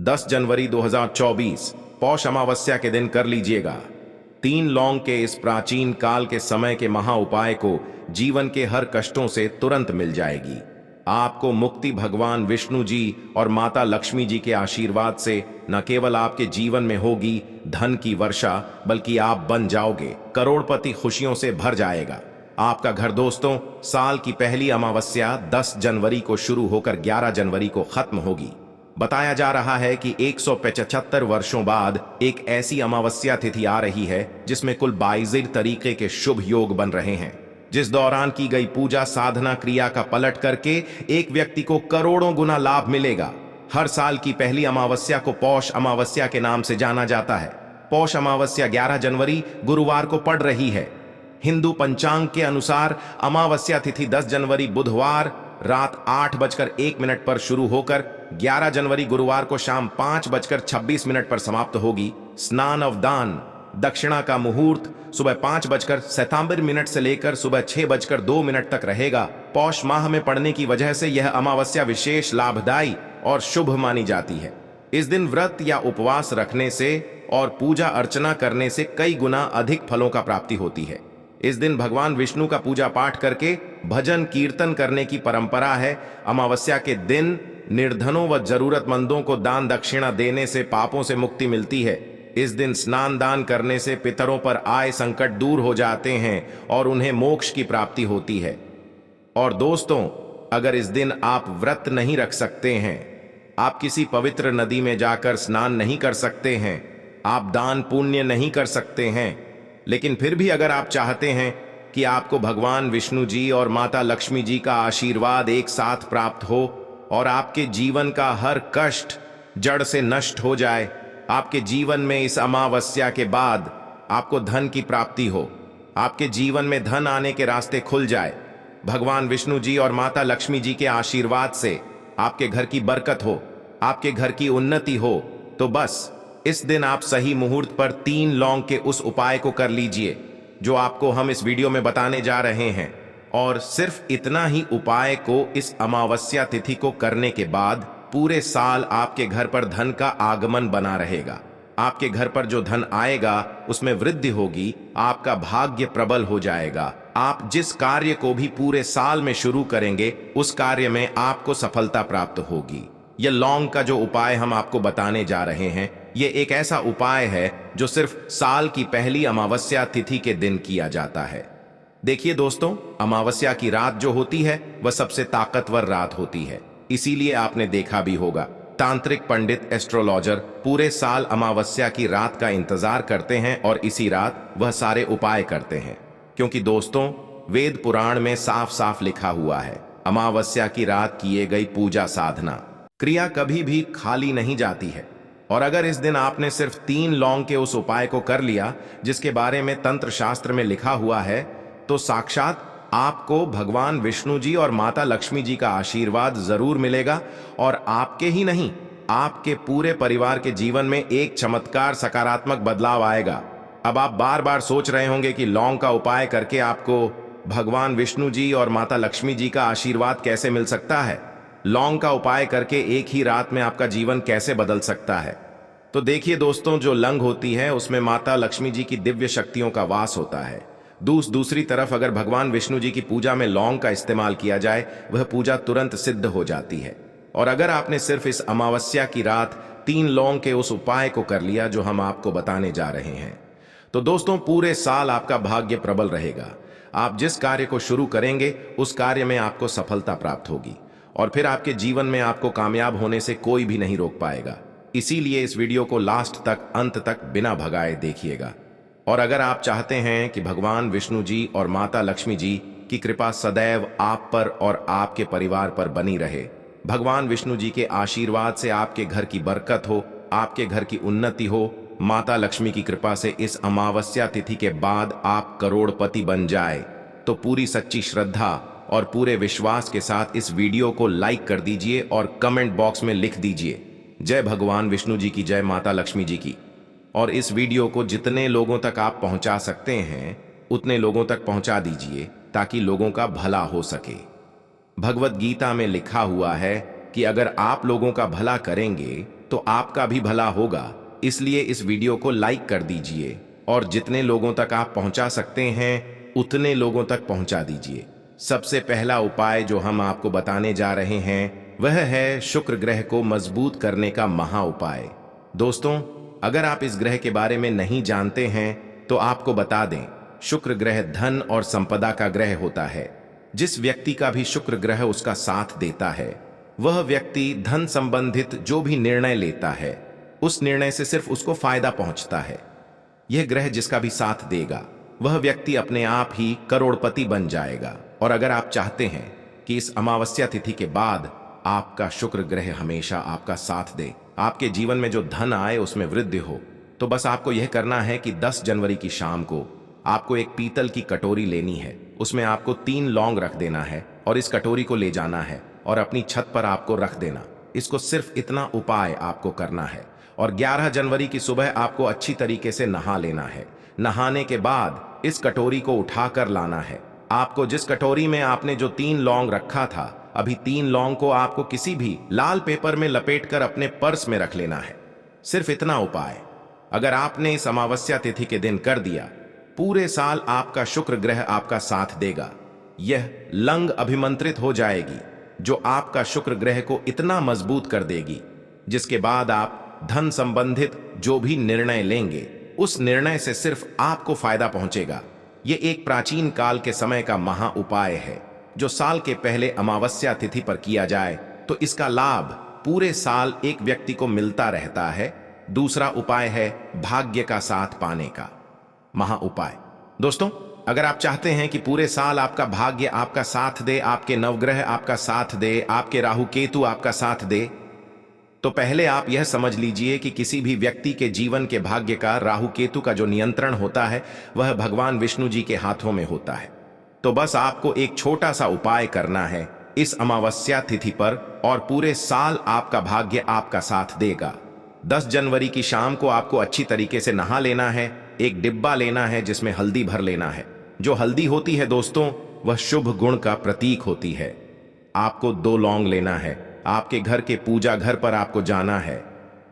10 जनवरी 2024 पौष अमावस्या के दिन कर लीजिएगा। 3 लौंग के इस प्राचीन काल के समय के महा उपाय को जीवन के हर कष्टों से तुरंत मिल जाएगी। आपको मुक्ति भगवान विष्णु जी और माता लक्ष्मी जी के आशीर्वाद से न केवल आपके जीवन में होगी धन की वर्षा, बल्कि आप बन जाओगे करोड़पति। खुशियों से भर जाएगा आपका घर। दोस्तों, साल की पहली अमावस्या 10 जनवरी को शुरू होकर 11 जनवरी को खत्म होगी। बताया जा रहा है कि 175 वर्षों बाद एक ऐसी अमावस्या तिथि आ रही है जिसमें कुल 22 तरीके के शुभ योग बन रहे हैं, जिस दौरान की गई पूजा साधना क्रिया का पलट करके एक व्यक्ति को करोड़ों गुना लाभ मिलेगा। हर साल की पहली अमावस्या को पौष अमावस्या के नाम से जाना जाता है। पौष अमावस्या 11 जनवरी गुरुवार को पड़ रही है। हिंदू पंचांग के अनुसार अमावस्या तिथि 10 जनवरी बुधवार रात 8:01 पर शुरू होकर 11 जनवरी गुरुवार को शाम 5:26 पर समाप्त होगी। स्नान अवदान दक्षिणा का मुहूर्त सुबह 5:57 से लेकर सुबह 6:02 तक रहेगा। पौष माह में पड़ने की वजह से यह अमावस्या विशेष लाभदायी और शुभ मानी जाती है। इस दिन व्रत या उपवास रखने से और पूजा अर्चना करने से कई गुना अधिक फलों का प्राप्ति होती है। इस दिन भगवान विष्णु का पूजा पाठ करके भजन कीर्तन करने की परंपरा है। अमावस्या के दिन निर्धनों व जरूरतमंदों को दान दक्षिणा देने से पापों से मुक्ति मिलती है। इस दिन स्नान दान करने से पितरों पर आए संकट दूर हो जाते हैं और उन्हें मोक्ष की प्राप्ति होती है। और दोस्तों, अगर इस दिन आप व्रत नहीं रख सकते हैं, आप किसी पवित्र नदी में जाकर स्नान नहीं कर सकते हैं, आप दान पुण्य नहीं कर सकते हैं, लेकिन फिर भी अगर आप चाहते हैं कि आपको भगवान विष्णु जी और माता लक्ष्मी जी का आशीर्वाद एक साथ प्राप्त हो और आपके जीवन का हर कष्ट जड़ से नष्ट हो जाए, आपके जीवन में इस अमावस्या के बाद आपको धन की प्राप्ति हो, आपके जीवन में धन आने के रास्ते खुल जाए, भगवान विष्णु जी और माता लक्ष्मी जी के आशीर्वाद से आपके घर की बरकत हो, आपके घर की उन्नति हो, तो बस इस दिन आप सही मुहूर्त पर 3 लौंग के उस उपाय को कर लीजिए जो आपको हम इस वीडियो में बताने जा रहे हैं। और सिर्फ इतना ही उपाय को इस अमावस्या तिथि को करने के बाद पूरे साल आपके घर पर धन का आगमन बना रहेगा। आपके घर पर जो धन आएगा उसमें वृद्धि होगी, आपका भाग्य प्रबल हो जाएगा। आप जिस कार्य को भी पूरे साल में शुरू करेंगे उस कार्य में आपको सफलता प्राप्त होगी। यह लौंग का जो उपाय हम आपको बताने जा रहे हैं, यह एक ऐसा उपाय है जो सिर्फ साल की पहली अमावस्या तिथि के दिन किया जाता है। देखिए दोस्तों, अमावस्या की रात जो होती है वह सबसे ताकतवर रात होती है। इसीलिए आपने देखा भी होगा, तांत्रिक पंडित एस्ट्रोलॉजर पूरे साल अमावस्या की रात का इंतजार करते हैं और इसी रात वह सारे उपाय करते हैं। क्योंकि दोस्तों, वेद पुराण में साफ साफ लिखा हुआ है, अमावस्या की रात किए गई पूजा साधना क्रिया कभी भी खाली नहीं जाती है। और अगर इस दिन आपने सिर्फ 3 लौंग के उस उपाय को कर लिया जिसके बारे में तंत्र शास्त्र में लिखा हुआ है, तो साक्षात आपको भगवान विष्णु जी और माता लक्ष्मी जी का आशीर्वाद जरूर मिलेगा और आपके ही नहीं, आपके पूरे परिवार के जीवन में एक चमत्कार सकारात्मक बदलाव आएगा। अब आप बार बार सोच रहे होंगे कि लौंग का उपाय करके आपको भगवान विष्णु जी और माता लक्ष्मी जी का आशीर्वाद कैसे मिल सकता है, लौंग का उपाय करके एक ही रात में आपका जीवन कैसे बदल सकता है। तो देखिए दोस्तों, जो लंग होती है उसमें माता लक्ष्मी जी की दिव्य शक्तियों का वास होता है। दूसरी तरफ अगर भगवान विष्णु जी की पूजा में लौंग का इस्तेमाल किया जाए, वह पूजा तुरंत सिद्ध हो जाती है। और अगर आपने सिर्फ इस अमावस्या की रात 3 लौंग के उस उपाय को कर लिया जो हम आपको बताने जा रहे हैं, तो दोस्तों पूरे साल आपका भाग्य प्रबल रहेगा। आप जिस कार्य को शुरू करेंगे उस कार्य में आपको सफलता प्राप्त होगी और फिर आपके जीवन में आपको कामयाब होने से कोई भी नहीं रोक पाएगा। इसीलिए इस वीडियो को लास्ट तक, अंत तक बिना भगाए देखिएगा। और अगर आप चाहते हैं कि भगवान विष्णु जी और माता लक्ष्मी जी की कृपा सदैव आप पर और आपके परिवार पर बनी रहे, भगवान विष्णु जी के आशीर्वाद से आपके घर की बरकत हो, आपके घर की उन्नति हो, माता लक्ष्मी की कृपा से इस अमावस्या तिथि के बाद आप करोड़पति बन जाए, तो पूरी सच्ची श्रद्धा और पूरे विश्वास के साथ इस वीडियो को लाइक कर दीजिए और कमेंट बॉक्स में लिख दीजिए, जय भगवान विष्णु जी की, जय माता लक्ष्मी जी की। और इस वीडियो को जितने लोगों तक आप पहुंचा सकते हैं उतने लोगों तक पहुंचा दीजिए ताकि लोगों का भला हो सके। भगवत गीता में लिखा हुआ है कि अगर आप लोगों का भला करेंगे तो तो आपका भी भला होगा। इसलिए इस वीडियो को लाइक कर दीजिए और जितने लोगों तक आप पहुंचा सकते हैं उतने लोगों तक पहुंचा दीजिए। सबसे पहला उपाय जो हम आपको बताने जा रहे हैं वह है शुक्र ग्रह को मजबूत करने का महा उपाय। दोस्तों, अगर आप इस ग्रह के बारे में नहीं जानते हैं तो आपको बता दें, शुक्र ग्रह धन और संपदा का ग्रह होता है। जिस व्यक्ति का भी शुक्र ग्रह उसका साथ देता है वह व्यक्ति धन संबंधित जो भी निर्णय लेता है उस निर्णय से सिर्फ उसको फायदा पहुंचता है। यह ग्रह जिसका भी साथ देगा वह व्यक्ति अपने आप ही करोड़पति बन जाएगा। और अगर आप चाहते हैं कि इस अमावस्या तिथि के बाद आपका शुक्र ग्रह हमेशा आपका साथ दे, आपके जीवन में जो धन आए उसमें वृद्धि हो, तो बस आपको यह करना है कि 10 जनवरी की शाम को आपको एक पीतल की कटोरी लेनी है। उसमें आपको 3 लौंग रख देना है और इस कटोरी को ले जाना है और अपनी छत पर आपको रख देना। इसको सिर्फ इतना उपाय आपको करना है। और 11 जनवरी की सुबह आपको अच्छी तरीके से नहा लेना है। नहाने के बाद इस कटोरी को उठाकर लाना है। आपको जिस कटोरी में आपने जो 3 लौंग रखा था, अभी 3 लौंग को आपको किसी भी लाल पेपर में लपेटकर अपने पर्स में रख लेना है। सिर्फ इतना उपाय अगर आपने इस अमावस्या तिथि के दिन कर दिया, पूरे साल आपका शुक्र ग्रह आपका साथ देगा। यह लंग अभिमंत्रित हो जाएगी जो आपका शुक्र ग्रह को इतना मजबूत कर देगी, जिसके बाद आप धन संबंधित जो भी निर्णय लेंगे उस निर्णय से सिर्फ आपको फायदा पहुंचेगा। यह एक प्राचीन काल के समय का महा उपाय है जो साल के पहले अमावस्या तिथि पर किया जाए तो इसका लाभ पूरे साल एक व्यक्ति को मिलता रहता है। दूसरा उपाय है भाग्य का साथ पाने का महा उपाय। दोस्तों, अगर आप चाहते हैं कि पूरे साल आपका भाग्य आपका साथ दे, आपके नवग्रह आपका साथ दे, आपके राहु केतु आपका साथ दे, तो पहले आप यह समझ लीजिए कि किसी भी व्यक्ति के जीवन के भाग्य का राहु केतु का जो नियंत्रण होता है वह भगवान विष्णु जी के हाथों में होता है। तो बस आपको एक छोटा सा उपाय करना है इस अमावस्या तिथि पर और पूरे साल आपका भाग्य आपका साथ देगा। 10 जनवरी की शाम को आपको अच्छी तरीके से नहा लेना है। एक डिब्बा लेना है जिसमें हल्दी भर लेना है। जो हल्दी होती है दोस्तों, वह शुभ गुण का प्रतीक होती है। आपको 2 लौंग लेना है। आपके घर के पूजा घर पर आपको जाना है।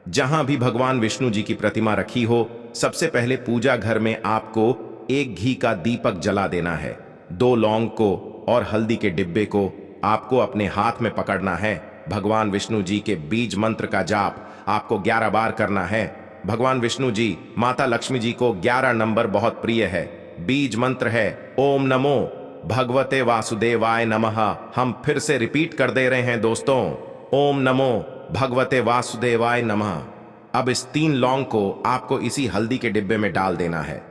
जहां भी भगवान विष्णु जी की प्रतिमा रखी हो, सबसे पहले पूजा घर में आपको एक घी का दीपक जला देना है। 2 लौंग को और हल्दी के डिब्बे को आपको अपने हाथ में पकड़ना है। भगवान विष्णु जी के बीज मंत्र का जाप आपको 11 बार करना है। भगवान विष्णु जी, माता लक्ष्मी जी को 11 नंबर बहुत प्रिय है। बीज मंत्र है ओम नमो भगवते वासुदेवाय नमः। हम फिर से रिपीट कर दे रहे हैं दोस्तों, ओम नमो भगवते वासुदेवाय नमः। अब इस 3 लौंग को आपको इसी हल्दी के डिब्बे में डाल देना है।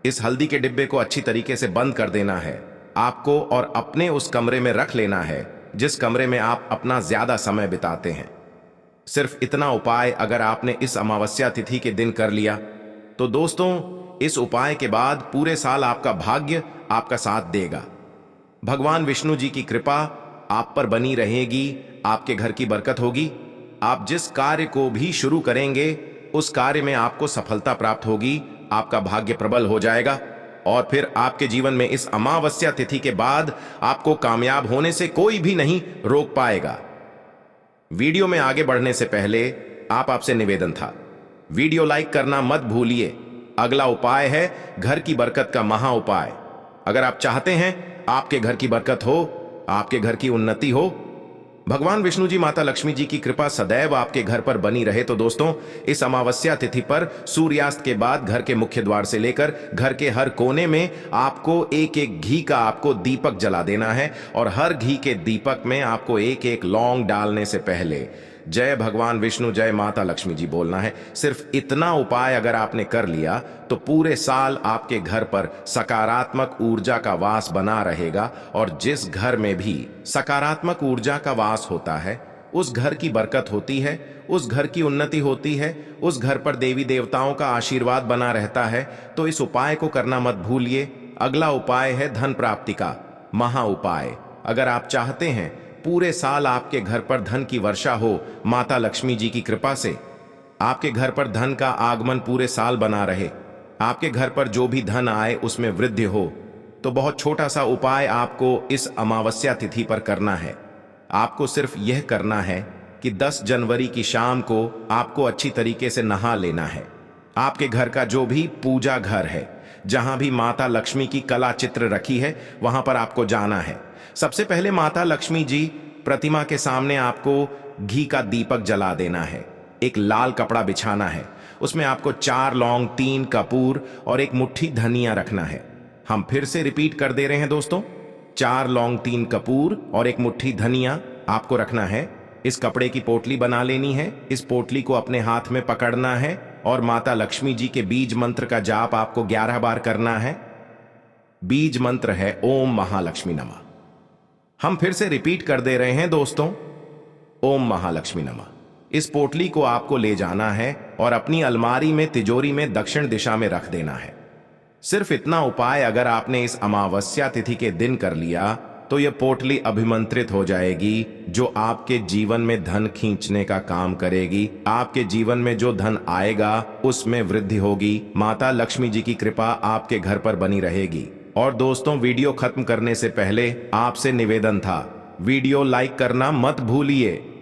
इस हल्दी के डिब्बे को अच्छी तरीके से बंद कर देना है। आपको और अपने उस कमरे में रख लेना है जिस कमरे में आप अपना ज्यादा समय बिताते हैं। सिर्फ इतना उपाय अगर आपने इस अमावस्या तिथि के दिन कर लिया तो दोस्तों, इस उपाय के बाद पूरे साल आपका भाग्य आपका साथ देगा। भगवान विष्णु जी की कृपा आप पर बनी रहेगी। आपके घर की बरकत होगी। आप जिस कार्य को भी शुरू करेंगे उस कार्य में आपको सफलता प्राप्त होगी। आपका भाग्य प्रबल हो जाएगा और फिर आपके जीवन में इस अमावस्या तिथि के बाद आपको कामयाब होने से कोई भी नहीं रोक पाएगा। वीडियो में आगे बढ़ने से पहले आपसे निवेदन था, वीडियो लाइक करना मत भूलिए। अगला उपाय है घर की बरकत का महा उपाय। अगर आप चाहते हैं आपके घर की बरकत हो, आपके घर की उन्नति हो, भगवान विष्णु जी माता लक्ष्मी जी की कृपा सदैव आपके घर पर बनी रहे, तो दोस्तों, इस अमावस्या तिथि पर सूर्यास्त के बाद घर के मुख्य द्वार से लेकर घर के हर कोने में आपको एक एक घी का आपको दीपक जला देना है और हर घी के दीपक में आपको एक एक लौंग डालने से पहले जय भगवान विष्णु जय माता लक्ष्मी जी बोलना है। सिर्फ इतना उपाय अगर आपने कर लिया तो पूरे साल आपके घर पर सकारात्मक ऊर्जा का वास बना रहेगा और जिस घर में भी सकारात्मक ऊर्जा का वास होता है उस घर की बरकत होती है, उस घर की उन्नति होती है, उस घर पर देवी देवताओं का आशीर्वाद बना रहता है। तो इस उपाय को करना मत भूलिए। अगला उपाय है धन प्राप्ति का महा उपाय। अगर आप चाहते हैं पूरे साल आपके घर पर धन की वर्षा हो, माता लक्ष्मी जी की कृपा से आपके घर पर धन का आगमन पूरे साल बना रहे, आपके घर पर जो भी धन आए उसमें वृद्धि हो, तो बहुत छोटा सा उपाय आपको इस अमावस्या तिथि पर करना है। आपको सिर्फ यह करना है कि 10 जनवरी की शाम को आपको अच्छी तरीके से नहा लेना है। आपके घर का जो भी पूजा घर है, जहां भी माता लक्ष्मी की कला चित्र रखी है, वहां पर आपको जाना है। सबसे पहले माता लक्ष्मी जी प्रतिमा के सामने आपको घी का दीपक जला देना है। एक लाल कपड़ा बिछाना है, उसमें आपको 4 लौंग, 3 कपूर और एक मुट्ठी धनिया रखना है। हम फिर से रिपीट कर दे रहे हैं दोस्तों, 4 लौंग, 3 कपूर और एक मुट्ठी धनिया आपको रखना है। इस कपड़े की पोटली बना लेनी है। इस पोटली को अपने हाथ में पकड़ना है और माता लक्ष्मी जी के बीज मंत्र का जाप आपको 11 बार करना है। बीज मंत्र है ओम महालक्ष्मी नमः। हम फिर से रिपीट कर दे रहे हैं दोस्तों, ओम महालक्ष्मी नमः। इस पोटली को आपको ले जाना है और अपनी अलमारी में, तिजोरी में दक्षिण दिशा में रख देना है। सिर्फ इतना उपाय अगर आपने इस अमावस्या तिथि के दिन कर लिया तो यह पोटली अभिमंत्रित हो जाएगी, जो आपके जीवन में धन खींचने का काम करेगी। आपके जीवन में जो धन आएगा उसमें वृद्धि होगी। माता लक्ष्मी जी की कृपा आपके घर पर बनी रहेगी। और दोस्तों, वीडियो खत्म करने से पहले आपसे निवेदन था, वीडियो लाइक करना मत भूलिए।